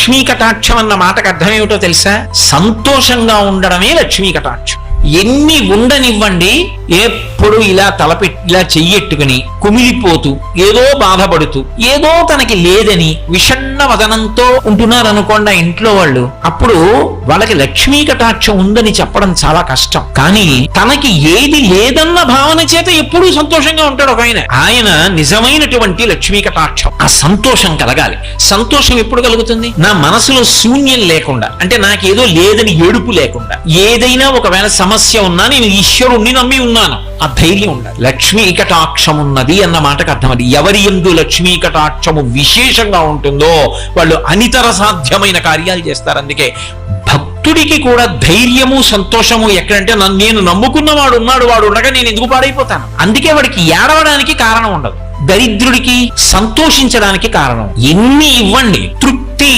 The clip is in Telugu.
లక్ష్మీ కటాక్షం అన్న మాటకు అర్థం ఏమిటో తెలుసా? సంతోషంగా ఉండడమే లక్ష్మీ కటాక్షం. ఎన్ని ఉండనివ్వండి, ఎప్పుడు ఇలా ఇలా చెయ్యెట్టుకుని కుమిలిపోతూ ఏదో బాధపడుతూ ఏదో తనకి లేదని విషణ్ణ వదనంతో ఉంటున్నారనుకోండి ఇంట్లో వాళ్ళు, అప్పుడు వాళ్ళకి లక్ష్మీ కటాక్షం ఉందని చెప్పడం చాలా కష్టం. కానీ తనకి ఏది లేదన్న భావన చేత ఎప్పుడూ సంతోషంగా ఉంటాడు ఒక ఆయన నిజమైనటువంటి లక్ష్మీ కటాక్షం. ఆ సంతోషం కలగాలి. సంతోషం ఎప్పుడు కలుగుతుంది? నా మనసులో శూన్యం లేకుండా, అంటే నాకేదో లేదని ఏడుపు లేకుండా, ఏదైనా ఒకవేళ సమస్య ఉన్నా నేను ఈశ్వరుణ్ణి నమ్మి ఉన్నాను, ఆ ధైర్యం ఉండాలి. లక్ష్మీ కటాక్షం ఉన్నది అన్న మాటకు అర్థం అది. ఎవరి యందు లక్ష్మీ కటాక్షము విశేషంగా ఉంటుందో వాళ్ళు అనితర సాధ్యమైన కార్యాలు చేస్తారు. అందుకే భక్తుడికి కూడా ధైర్యము సంతోషము ఎక్కడంటే, నేను నమ్ముకున్నవాడు ఉన్నాడు, వాడు ఉండగా నేను ఎందుకు పాడైపోతాను. అందుకే వాడికి ఏడవడానికి కారణం ఉండదు. దరిద్రుడికి సంతోషించడానికి కారణం. ఎన్ని ఇవ్వండి, తృప్తి